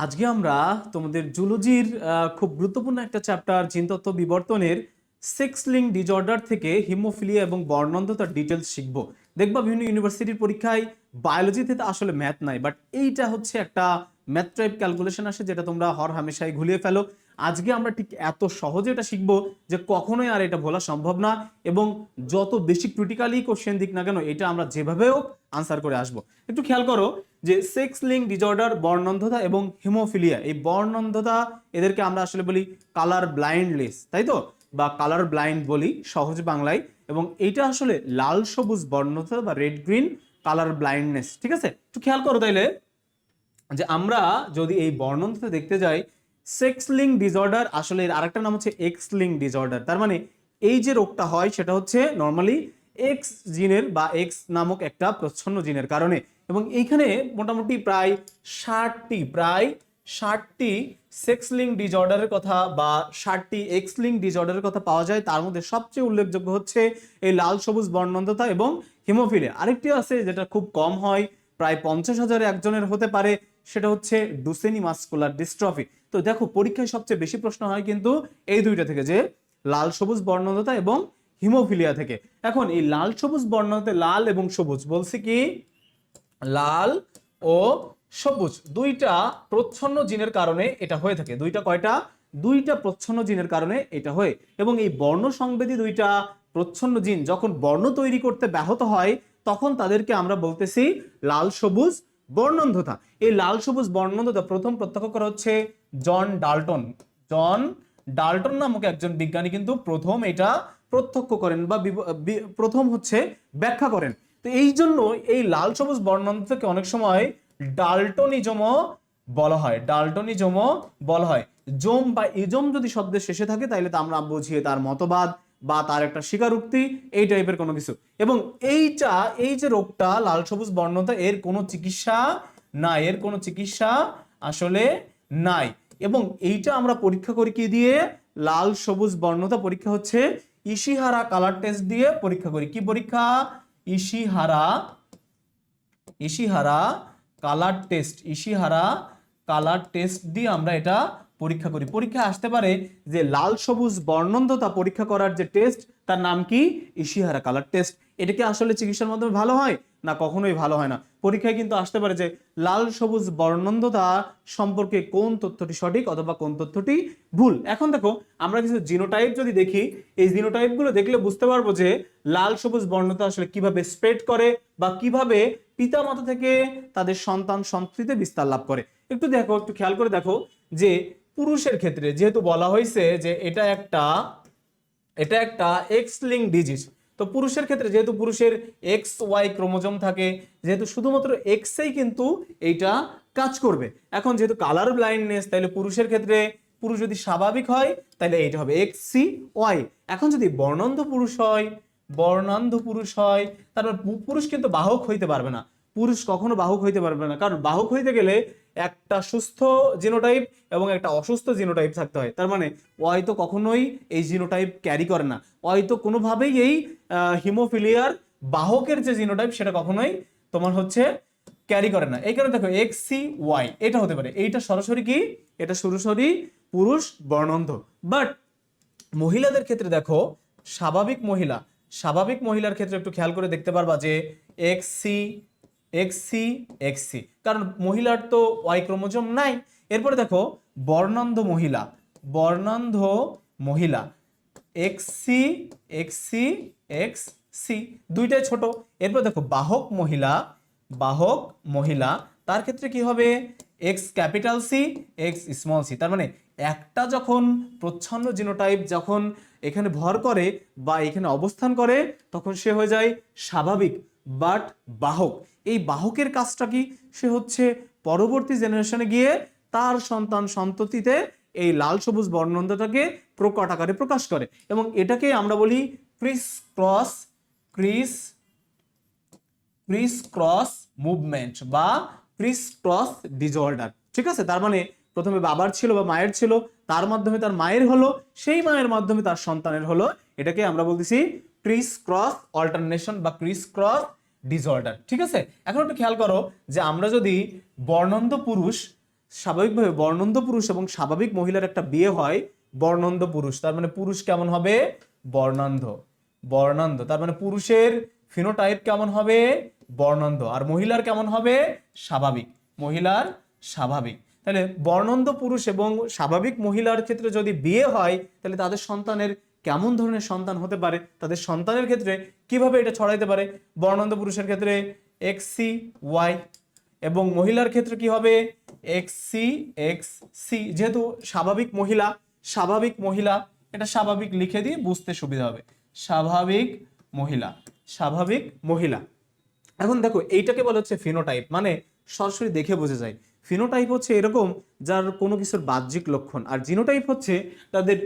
আজকে আমরা তোমাদের জুলজির খুব গুরুত্বপূর্ণ একটা চ্যাপ্টার জিনতত্ত্ব বিবর্তনের সেক্স লিঙ্ক ডিসঅর্ডার থেকে হিমোফিলিয়া এবং বর্ণান্ধতার ডিটেলস শিখবো। দেখবা বিভিন্ন ইউনিভার্সিটির পরীক্ষায় বায়োলজিতে তো আসলে ম্যাথ নাই, বাট এইটা হচ্ছে একটা ম্যাথ টাইপ ক্যালকুলেশন আসে যেটা তোমরা হর হামেশাই ঘুলিয়ে ফেলো। আজকে আমরা ঠিক এত সহজে এটা শিখবো যে কখনোই আর এটা ভোলা সম্ভব না, এবং যত বেশি ক্রিটিক্যালি কোশ্চেন দিক না কেন এটা আমরা যেভাবেও আনসার করে আসবো। একটু খেয়াল করো যে সেক্স লিঙ্ক ডিসঅর্ডার, বর্ণান্ধতা এবং হিমোফিলিয়া, এই বর্ণান্ধতা এদেরকে আমরা আসলে বলি কালার ব্লাইন্ডনেস, তাই তো, বা কালার ব্লাইন্ড বলি সহজ বাংলায়। এবং এইটা আসলে লাল সবুজ বর্ণান্ধতা বা রেড গ্রিন কালার ব্লাইন্ডনেস। ঠিক আছে, একটু খেয়াল করো তাইলে যে আমরা যদি এই বর্ণান্ধতা দেখতে যাই, সেক্স লিঙ্ক ডিসঅর্ডার আসলে এর আরেকটা নাম হচ্ছে এক্স লিঙ্ক ডিসঅর্ডার। তার মানে এই যে রোগটা হয় সেটা হচ্ছে নর্মালি এক্স জিনের বা এক্স নামক একটা প্রচ্ছন্ন জিনের কারণে। এবং এইখানে মোটামুটি প্রায় ষাটটি সেক্স লিঙ্ক ডিসঅর্ডারের কথা বা 60টি এক্স লিঙ্ক ডিসঅর্ডারের কথা পাওয়া যায়। তার মধ্যে সবচেয়ে উল্লেখযোগ্য হচ্ছে এই লাল সবুজ বর্ণান্ধতা এবং হিমোফিলিয়া। আরেকটি আছে যেটা খুব কম হয়, প্রায় 50,000 একজনের হতে পারে, সেটা হচ্ছে ডুচেনি মাস্কুলার ডিস্ট্রফি। তো দেখো পরীক্ষায় সবচেয়ে বেশি প্রশ্ন হয় কিন্তু এই দুইটা থেকে, যে লাল সবুজ বর্ণান্ধতা এবং হিমোফিলিয়া থেকে। এখন এই লাল সবুজ বর্ণান্ধতা, লাল এবং সবুজ বলছি কি, লাল ও সবুজ দুইটা প্রচ্ছন্ন জিনের কারণে এটা হয়ে থাকে। দুইটা প্রচ্ছন্ন জিনের কারণে এটা হয়। এবং এই বর্ণ সংবেদী দুইটা প্রচ্ছন্ন জিন যখন বর্ণ তৈরি করতে ব্যাহত হয় তখন তাদেরকে আমরা বলতেছি লাল সবুজ বর্ণান্ধতা। এই লাল সবুজ বর্ণান্ধতা প্রথম প্রত্যক্ষ করা হচ্ছে জন ডাল্টন নামক একজন বিজ্ঞানী কিন্তু প্রথম এটা প্রত্যক্ষ করেন বা প্রথম হচ্ছে ব্যাখ্যা করেন। তো এই জন্য এই লাল সবুজ বর্ণান্ধতাকে অনেক সময় ডাল্টনিজমও বলা হয়। জম বা ইজম যদি শব্দের শেষে থাকে তাহলে তা আমরা বুঝিয়ে তার মতবাদ বা তার একটা স্বীকারোক্তি, এই টাইপের কোনো কিছু। এবং এই যে রোগটা লাল সবুজ বর্ণতা, এর কোনো চিকিৎসা আসলে নাই। এবং এইটা আমরা পরীক্ষা করি কি দিয়ে? লাল সবুজ বর্ণতা পরীক্ষা হচ্ছে ইশিহারা কালার টেস্ট দিয়ে পরীক্ষা করি। কি পরীক্ষা? ইশিহারা কালার টেস্ট দিয়ে আমরা এটা পরীক্ষা করি। পরীক্ষা আসতে পারে যে লাল সবুজ বর্ণান্ধতা পরীক্ষা করার যে টেস্ট তার নাম কি? Ishihara colour test. এটা কি আসলে চিকিৎসার মাধ্যমে ভালো হয় না? কখনোই ভালো হয় না। পরীক্ষায় কিন্তু আসতে পারে যে লাল সবুজ বর্ণান্ধতা সম্পর্কে কোন তথ্যটি সঠিক অথবা কোন তথ্যটি ভুল। এখন দেখো আমরা কিছু জিনোটাইপ যদি দেখি, এই জিনোটাইপ গুলো দেখলে বুঝতে পারবো যে লাল সবুজ বর্ণতা আসলে কিভাবে স্প্রেড করে বা কিভাবে পিতা মাতা থেকে তাদের সন্তান সন্ততিতে বিস্তার লাভ করে। একটু খেয়াল করে দেখো যে পুরুষের ক্ষেত্রে যেহেতু বলা হয়েছে যে এটা একটা এক্স লিঙ্ক ডিজিজ, তো পুরুষের ক্ষেত্রে যেহেতু পুরুষের এক্স ওয়াই ক্রোমোজোম থাকে, যেহেতু শুধুমাত্র এক্সেই কিন্তু এইটা কাজ করবে। এখন যেহেতু কালার ব্লাইন্ডনেস, তাহলে পুরুষের ক্ষেত্রে পুরুষ যদি স্বাভাবিক হয় তাহলে এইটা হবে এক্স সি ওয়াই। এখন যদি বর্ণান্ধ পুরুষ হয় তারপর পুরুষ কিন্তু বাহক হইতে পারবে না। পুরুষ কখনো বাহক হইতে পারবে না, কারণ বাহক হইতে গেলে একটা সুস্থ জিনোটাইপ এবং একটা অসুস্থ জিনোটাইপ থাকতে হয়। তার মানে ওয়াই তো কখনোই এই জিনোটাইপ ক্যারি করে না। ওয়াই তো কোনোভাবেই এই হিমোফিলিয়ার বাহকের যে জিনোটাইপ সেটা কখনোই তোমার হচ্ছে ক্যারি করে না। এই কারণে দেখো এক্স সি ওয়াই এটা হতে পারে। এইটা সরাসরি কি? এটা সরাসরি পুরুষ বর্ণান্ধ। বাট মহিলাদের ক্ষেত্রে দেখো, স্বাভাবিক মহিলার ক্ষেত্রে একটু খেয়াল করে দেখতে পারবা যে এক্স সি, কারণ মহিলার তো ওয়াই ক্রোমোজোম নাই। এরপরে দেখো বর্ণান্ধ মহিলা এক্স সি দুইটাই ছোট। এরপর দেখো বাহক মহিলা তার ক্ষেত্রে কি হবে? X capital C X small C. তার মানে একটা যখন প্রচ্ছন্ন জিনোটাইপ যখন এখানে ভর করে বা এখানে অবস্থান করে তখন সে হয়ে যায় স্বাভাবিক। বাট বাহক, এই বাহকের কাজটা কি? সে হচ্ছে পরবর্তী জেনারেশনে গিয়ে তার সন্তান সন্ততিতে এই লাল সবুজ বর্ণান্ধতাকে প্রকট আকারে প্রকাশ করে। এবং এটাকে আমরা বলি ক্রিস ক্রস মুভমেন্ট বা ক্রিস ক্রস ডিসঅর্ডার। ঠিক আছে, তার মানে প্রথমে বাবার ছিল বা মায়ের ছিল, তার মাধ্যমে তার মায়ের হলো, সেই মায়ের মাধ্যমে তার সন্তানের হলো। এটাকে আমরা বলতেছি ক্রিস ক্রস অল্টারনেশন বা ক্রিস ক্রস ডিসঅর্ডার। ঠিক আছে, এখন একটু খেয়াল করো যে আমরা যদি বর্ণান্ধ পুরুষ স্বাভাবিকভাবে বর্ণন্ধ পুরুষ এবং স্বাভাবিক মহিলার একটা বিয়ে হয়, বর্ণন্ধ পুরুষ, তার মানে পুরুষ কেমন হবে? বর্ণান্ধ। বর্ণান্ধ তার মানে পুরুষের ফিনোটাইপ কেমন হবে? বর্ণান্ধ। আর মহিলার কেমন হবে? স্বাভাবিক। মহিলার স্বাভাবিক। তাহলে বর্ণান্ধ পুরুষ এবং স্বাভাবিক মহিলার ক্ষেত্রে যদি বিয়ে হয়, তাহলে তাদের সন্তানের কেমন ধরনের সন্তান হতে পারে, তাদের সন্তানের ক্ষেত্রে কিভাবে এটা ছড়াইতে পারে? বর্ণান্ধ পুরুষের ক্ষেত্রে এক্স ওয়াই এবং মহিলার ক্ষেত্রে কি হবে? X C. যেহেতু স্বাভাবিক মহিলা, স্বাভাবিক মহিলা, এটা স্বাভাবিক লিখে দিয়ে বুঝতে সুবিধা হবে। স্বাভাবিক মহিলা, স্বাভাবিক মহিলা। এখন দেখো এইটাকে বলা হচ্ছে ফিনোটাইপ, মানে সরাসরি দেখে বোঝা যায়। ফিনোটাইপ হচ্ছে এরকম যার কোনো কিছুর বাহ্যিক লক্ষণ, আর জিনোটাইপ হচ্ছে তাদের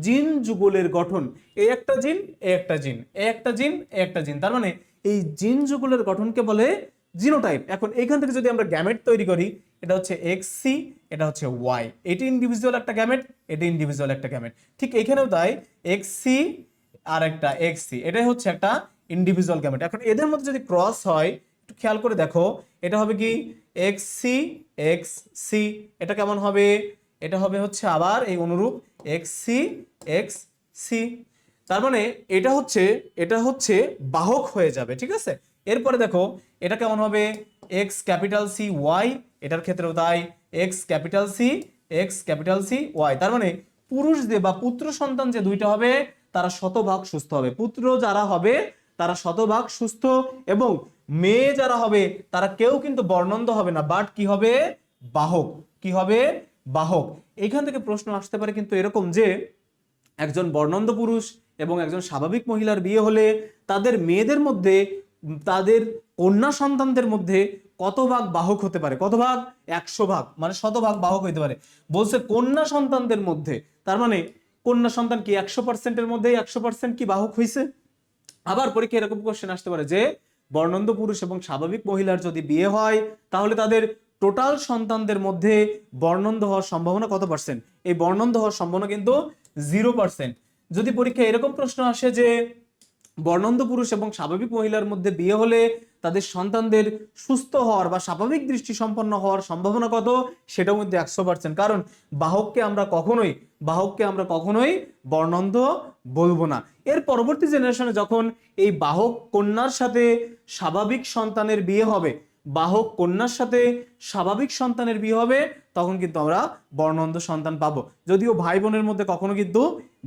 জিন যুগলের গঠন। এই একটা জিন, এ একটা জিন, এ একটা জিন, এ একটা জিন, তার মানে এই জিন যুগলের গঠনকে বলে জিনোটাইপ। এখন এইখান থেকে যদি আমরা গ্যামেট তৈরি করি, এটা হচ্ছে এক্স সি, এটা হচ্ছে ওয়াই, এটি ইন্ডিভিজুয়াল একটা গ্যামেট, এটি ইন্ডিভিজুয়াল একটা গ্যামেট। ঠিক এখানেও তাই, এক্স সি আর একটা এক্স সি, এটাই হচ্ছে একটা ইন্ডিভিজুয়াল গ্যামেট। এখন এদের মধ্যে যদি ক্রস হয়, একটু খেয়াল করে দেখো, এটা হবে কি? X C. এটা কেমন হবে? এটা হবে হচ্ছে আবার এই অনুরূপ এক্স সি। তার মানে এটা হচ্ছে বাহক হয়ে যাবে, ঠিক আছে? এরপরে দেখো এটা কেমন হবে? এক্স ক্যাপিটাল সি ওয়াই, এটার ক্ষেত্রেও তাই, এক্স ক্যাপিটাল সি ওয়াই। তার মানে পুরুষ যে বা পুত্র সন্তান যে দুইটা হবে, তারা শতভাগ সুস্থ হবে। পুত্র যারা হবে তারা শতভাগ সুস্থ, এবং মেয়ে যারা হবে তারা কেউ কিন্তু বর্ণান্ধ হবে না, বাট কি হবে? বাহক। কি হবে? বাহক। এইখান থেকে প্রশ্ন আসতে পারে কিন্তু এরকম যে একজন বর্ণান্ধ পুরুষ এবং একজন স্বাভাবিক মহিলার বিয়ে হলে তাদের মেয়েদের মধ্যে, তাদের কন্যা সন্তানদের মধ্যে কত ভাগ বাহক হতে পারে? কত ভাগ? 100 ভাগ, মানে শতভাগ বাহক হইতে পারে। বলছে কন্যা সন্তানদের মধ্যে, তার মানে কন্যা সন্তান কি 100%-এর মধ্যে 100% কি বাহক হইছে? আবার পরীক্ষায় এরকম কোশ্চেন আসতে পারে যে বর্ণান্ধ পুরুষ এবং স্বাভাবিক মহিলার যদি বিয়ে হয়, তাহলে তাদের টোটাল সন্তানদের মধ্যে বর্ণান্ধ হওয়ার সম্ভাবনা কত পার্সেন্ট? এই বর্ণান্ধ হওয়ার সম্ভাবনা কিন্তু 0%। যদি পরীক্ষায় এরকম প্রশ্ন আসে যে বর্ণান্ধ পুরুষ এবং স্বাভাবিক মহিলার মধ্যে বিয়ে হলে তাদের সন্তানদের সুস্থ হওয়ার বা স্বাভাবিক দৃষ্টি সম্পন্ন হওয়ার সম্ভাবনা কত? সেটার মধ্যে 100%। কারণ বাহককে আমরা কখনোই বর্ণান্ধ বলবো না। এর পরবর্তী জেনারেশনে যখন এই বাহক কন্যার সাথে স্বাভাবিক সন্তানের বিয়ে হবে, বাহক কন্যার সাথে স্বাভাবিক সন্তানের বিয়ে হবে, তখন কিন্তু আমরা বর্ণান্ধ সন্তান পাবো। যদিও ভাই বোনের মধ্যে কখনো কিন্তু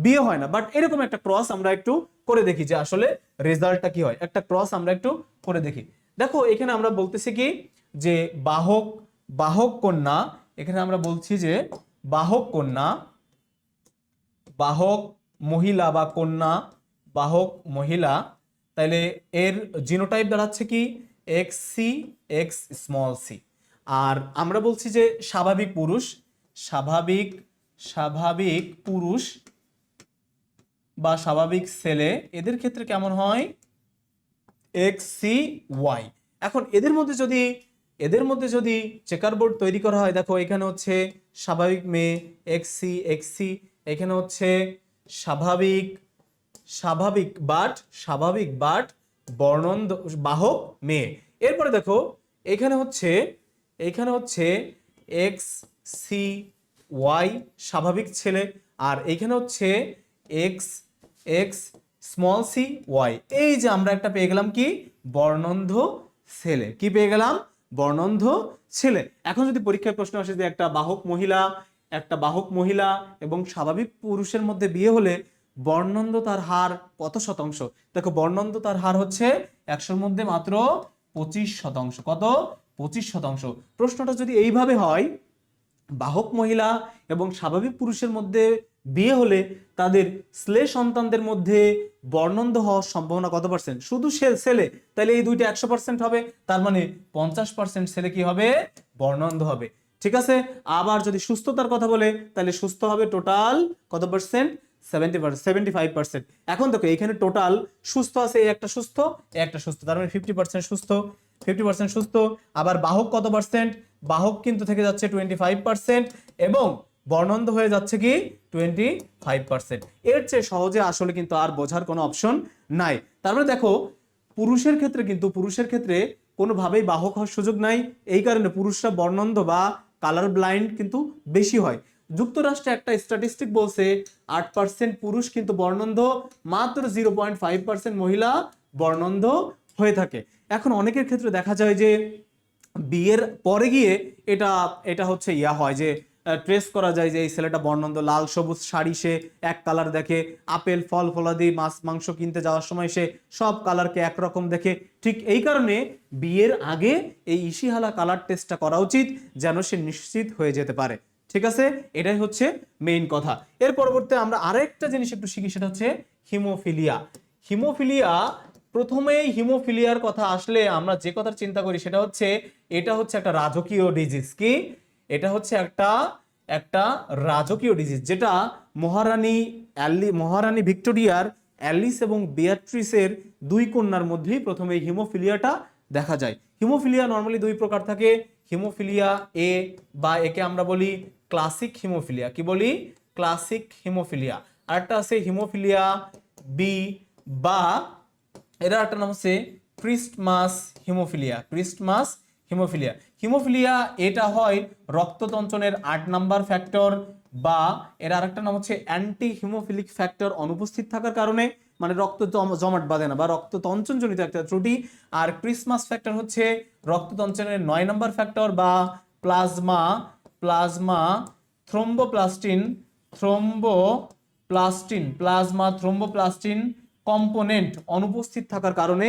বিয়ে হয় না, বাট এরকম একটা ক্রস আমরা একটু করে দেখি যে আসলে রেজাল্টটা কি হয়। একটা ক্রস আমরা একটু করে দেখি। দেখো এখানে আমরা বলতেছি কি যে বাহক কন্যা, এখানে আমরা বলছি যে বাহক কন্যা, বাহক মহিলা বা কন্যা, বাহক মহিলা, তাইলে এর জিনোটাইপ দাঁড়াচ্ছে কি? X C, X small C. আর আমরা বলছি যে স্বাভাবিক পুরুষ বা স্বাভাবিক ছেলে, এদের ক্ষেত্রে কেমন হয়? X C Y. এখন এদের মধ্যে যদি চেকার বোর্ড তৈরি করা হয়, দেখো এখানে হচ্ছে স্বাভাবিক মেয়ে এক্স সি, এখানে হচ্ছে স্বাভাবিক বাট বর্ণান্ধ বাহক মেয়ে। এরপরে দেখো এখানে হচ্ছে এক্স সি ওয়াই স্বাভাবিক ছেলে, আর এখানে হচ্ছে এক্স স্মল সি ওয়াই। এই যে আমরা একটা পেয়ে গেলাম কি? বর্ণান্ধ ছেলে। কি পেয়ে গেলাম? বর্ণান্ধ ছেলে। এখন যদি পরীক্ষায় প্রশ্ন আসে যে একটা বাহক মহিলা এবং স্বাভাবিক পুরুষের মধ্যে বিয়ে হলে বর্ণান্ধতার হার কত শতাংশ? দেখো বর্ণান্ধতার হার হচ্ছে 100-র মধ্যে মাত্র 25%। কত? 25%। প্রশ্নটা যদি এইভাবে হয়, বাহক মহিলা এবং স্বাভাবিক পুরুষের মধ্যে বিয়ে হলে তাদের ছেলে সন্তানদের মধ্যে বর্ণান্ধ হওয়ার সম্ভাবনা কত পার্সেন্ট? শুধু ছেলে, তাহলে এই দুইটা 100% হবে, তার মানে 50% ছেলে কি হবে? বর্ণান্ধ হবে। ঠিক আছে। আবার যদি সুস্থতার কথা বলে, তাহলে সুস্থ হবে টোটাল কত পার্সেন্ট? 75%। এখন দেখো এখানে টোটাল সুস্থ আছে, এই একটা সুস্থ, তার মানে 50% সুস্থ। আবার বাহক কত পার্সেন্ট? বাহক কিন্তু থেকে যাচ্ছে 25%, এবং বর্ণান্ধ হয়ে যাচ্ছে কি 25%। এর চেয়ে সহজে আসলে কিন্তু আর বোঝার কোনো অপশন নাই। তার মানে দেখো পুরুষের ক্ষেত্রে কোনোভাবেই বাহক হওয়ার সুযোগ নাই। এই কারণে পুরুষরা বর্ণান্ধ বা কালার ব্লাইন্ড কিন্তু বেশি হয়। যুক্তরাষ্ট্রে একটা স্ট্যাটিস্টিক বলছে 8% পুরুষ কিন্তু বর্ণান্ধ, মাত্র 0.5% মহিলা বর্ণান্ধ হয়ে থাকে। এখন অনেকের ক্ষেত্রে দেখা যায় যে বিয়ের পরে গিয়ে এটা এটা হচ্ছে হয় যে ট্রেস করা যায় যে এই ছেলেটা বর্ণান্ধ, লাল সবুজ শাড়ি সে এক কালার দেখে, আপেল ফল ফলাদি মাছ মাংস কিনতে যাওয়ার সময় সে সব কালারকে একরকম দেখে। ঠিক এই কারণে বিয়ের আগে এই ইশিহালা কালার টেস্টটা করা উচিত, যেন সে নিশ্চিত হয়ে যেতে পারে। ঠিক আছে, এটাই হচ্ছে মেইন কথা। এর পরবর্তী আমরা আরেকটা জিনিস একটু শিখি, সেটা হচ্ছে হিমোফিলিয়া। হিমোফিলিয়া, প্রথমেই হিমোফিলিয়ার কথা আসলে আমরা যে কথা চিন্তা করি সেটা হচ্ছে এটা হচ্ছে একটা রাজকীয় ডিজিজ। কি এটা হচ্ছে একটা একটা রাজকীয় ডিজিজ, যেটা মহারানী ভিক্টোরিয়ার অ্যালিস এবং বিয়াট্রিসের দুই কন্যার মধ্যেই প্রথমে এই হিমোফিলিয়াটা দেখা যায়। হিমোফিলিয়া নর্মালি দুই প্রকার থাকে, হিমোফিলিয়া এ, বা একে আমরা বলি ক্লাসিক হিমোফিলিয়া। কি বলি? Classic haemophilia. আরেকটা আছে হিমোফিলিয়া বি, বা এর একটা নাম হচ্ছে Christmas haemophilia. Christmas haemophilia. Haemophilia এটা হয় রক্ততঞ্চনের 8 নাম্বার ফ্যাক্টর, বা এর আরেকটা নাম হচ্ছে অ্যান্টি হিমোফিলিক ফ্যাক্টর অনুপস্থিত থাকার কারণে, মানে রক্ত জমাট বাঁধে না বা রক্ততঞ্চন জনিত একটা ত্রুটি। আর ক্রিসমাস ফ্যাক্টর হচ্ছে রক্ততঞ্চনের 9 নাম্বার ফ্যাক্টর, বা প্লাজমা থ্রোম্বোপ্লাস্টিন কম্পোনেন্ট অনুপস্থিত থাকার কারণে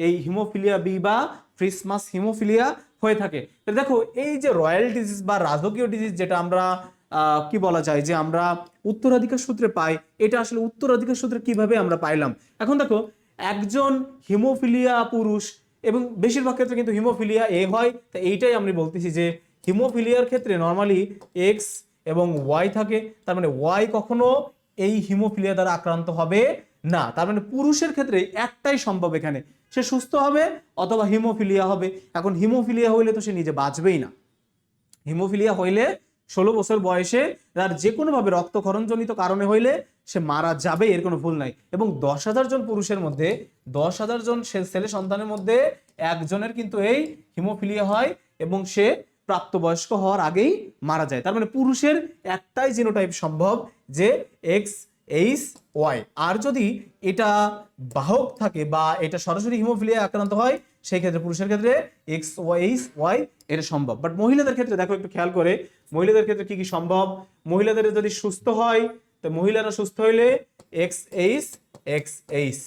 এই হিমোফিলিয়া বি বা ক্রিসমাস হিমোফিলিয়া হয়ে থাকে। দেখো, এই যে রয়্যাল ডিজিজ বা রাজকীয় ডিজিজ যেটা আমরা কি বলা যায় যে আমরা উত্তরাধিকার সূত্রে পাই, এটা আসলে উত্তরাধিকার সূত্রে কিভাবে আমরা পাইলাম। এখন দেখো, একজন হিমোফিলিয়া পুরুষ, এবং বেশিরভাগ ক্ষেত্রে কিন্তু হিমোফিলিয়া এ হয়, তো এইটাই আমি বলতেছি যে হিমোফিলিয়ার ক্ষেত্রে নর্মালি এক্স এবং ওয়াই থাকে, তার মানে ওয়াই কখনো এই হিমোফিলিয়া দ্বারা আক্রান্ত হবে না। তার মানে পুরুষের ক্ষেত্রে একটাই সম্ভব, এখানে সে সুস্থ হবে অথবা হিমোফিলিয়া হবে। এখন হিমোফিলিয়া হইলে তো সে নিজে বাঁচবেই না। হিমোফিলিয়া হইলে 16 বছর বয়সে তার যে কোনোভাবে রক্তক্ষরণজনিত কারণে হইলে সে মারা যাবে, এর কোনো ভুল নাই। এবং 10,000 জন পুরুষের মধ্যে 10,000 জন ছেলে সন্তানের মধ্যে একজনের কিন্তু এই হিমোফিলিয়া হয়, এবং সে প্রাপ্তবয়স্ক হওয়ার আগেই মারা যায়। তার মানে পুরুষের একটাই জিনোটাইপ সম্ভব, যে এক্স এইচ ওয়াই। আর যদি এটা বাহক থাকে বা এটা সরাসরি হিমোফিলিয়া আক্রান্ত হয়, সেই ক্ষেত্রে পুরুষের ক্ষেত্রে এক্স এইচ ওয়াই এটা সম্ভব। বাট মহিলাদের ক্ষেত্রে দেখো, একটু খেয়াল করে মহিলাদের ক্ষেত্রে কি কি সম্ভব। মহিলাদের যদি সুস্থ হয়, তো মহিলারা সুস্থ হইলে এক্স এইচ,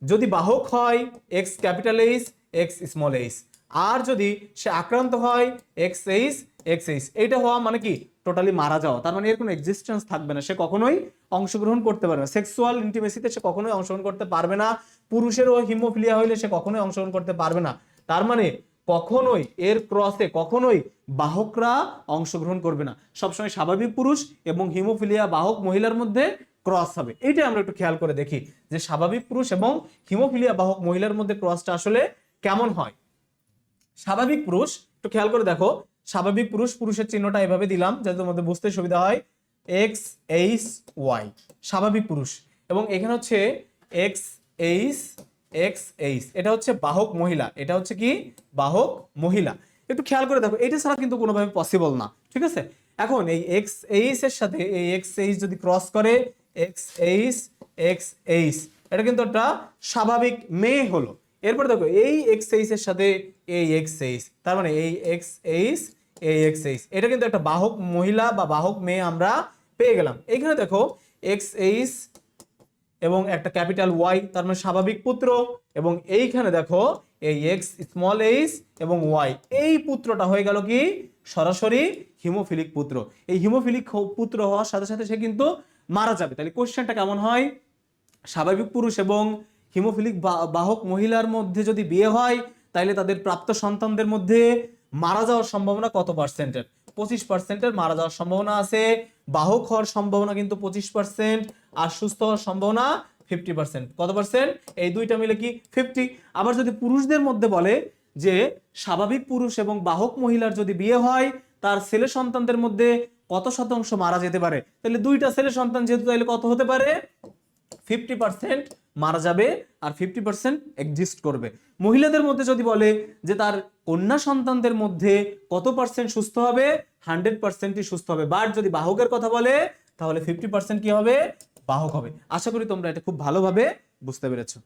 যদি বাহক হয় X capital H X small H, আর যদি সে আক্রান্ত হয় এক্স এইচ। এইটা হওয়া মানে কি টোটালি মারা যাওয়া, তার মানে এর কোনো এক্সিস্টেন্স থাকবে না, সে কখনোই অংশগ্রহণ করতে পারবে না সেক্সুয়াল ইন্টিমেসিতে, সে কখনোই অংশগ্রহণ করতে পারবে না। পুরুষেরও হিমোফিলিয়া হইলে সে কখনোই অংশগ্রহণ করতে পারবে না। তার মানে কখনোই এর ক্রসে কখনোই বাহকরা অংশগ্রহণ করবে না, সবসময় স্বাভাবিক পুরুষ এবং হিমোফিলিয়া বাহক মহিলার মধ্যে ক্রস হবে। এইটা আমরা একটু খেয়াল করে দেখি যে স্বাভাবিক পুরুষ এবং হিমোফিলিয়া বাহক মহিলার মধ্যে ক্রসটা আসলে কেমন হয়। স্বাভাবিক পুরুষ, একটু খেয়াল করে দেখো, স্বাভাবিক পুরুষের চিহ্নটা এভাবে দিলাম যাতে তোমাদের বুঝতে সুবিধা হয়, এক্স এইচ ওয়াই স্বাভাবিক পুরুষ, এবং এখানে হচ্ছে এক্স এইচ, এটা হচ্ছে বাহক মহিলা, এটা হচ্ছে কি বাহক মহিলা। একটু খেয়াল করে দেখো, এটা ছাড়া কিন্তু কোনোভাবে পসিবল না। ঠিক আছে, এখন এই এক্স এইচ এর সাথে এই এক্স এইচ যদি ক্রস করে এক্স এইচ, এটা কিন্তু একটা স্বাভাবিক মেয়ে হলো। এরপর দেখো, এই এক্স এইচ এর সাথে এই এক্স এইচ, তার মানে এই এক্স এইচ এটা কিন্তু একটা বাহক মহিলা বা বাহক মেয়ে আমরা পেয়ে গেলাম। এইখানে দেখো এক্স এইচ এবং একটা ক্যাপিটাল ওয়াই, তার মানে স্বাভাবিক পুত্র, এবং এইখানে দেখো এই এক্স স্মল এইচ এবং ওয়াই, এই পুত্রটা হয়ে গেল কি সরাসরি হিমোফিলিক পুত্র। এই হিমোফিলিক পুত্র হওয়ার সাথে সাথে সে কিন্তু মারা যাবে। তাহলে কোশ্চেনটা কেমন হয়, স্বাভাবিক পুরুষ এবং হিমোফিলিক বাহক মহিলার মধ্যে যদি বিয়ে হয়, তাহলে তাদের প্রাপ্ত সন্তানদের মধ্যে মারা যাওয়ার সম্ভাবনা কত পার্সেন্টের? 25% মারা যাওয়ার সম্ভাবনা আছে। বাহক হওয়ার সম্ভাবনা কিন্তু 25%, আর সুস্থ হওয়ার সম্ভাবনা 50%। কত পার্সেন্ট? এই দুইটা মিলে কি 50। আবার যদি পুরুষদের মধ্যে বলে যে স্বাভাবিক পুরুষ এবং বাহক মহিলার যদি বিয়ে হয়, তার ছেলে সন্তানদের মধ্যে কত শতাংশ মারা যেতে পারে, তাহলে দুইটা ছেলে সন্তান যেহেতু, তাহলে কত হতে পারে 50% মারা যাবে আর 50% এক্সিস্ট করবে। মহিলাদের মধ্যে যদি বলে যে তার কন্যা সন্তানদের মধ্যে কত পার্সেন্ট সুস্থ হবে, 100%ই সুস্থ হবে। বাট যদি বাহকের কথা বলে তাহলে 50% কি হবে, বাহক হবে। আশা করি তোমরা এটা খুব ভালোভাবে বুঝতে পেরেছো।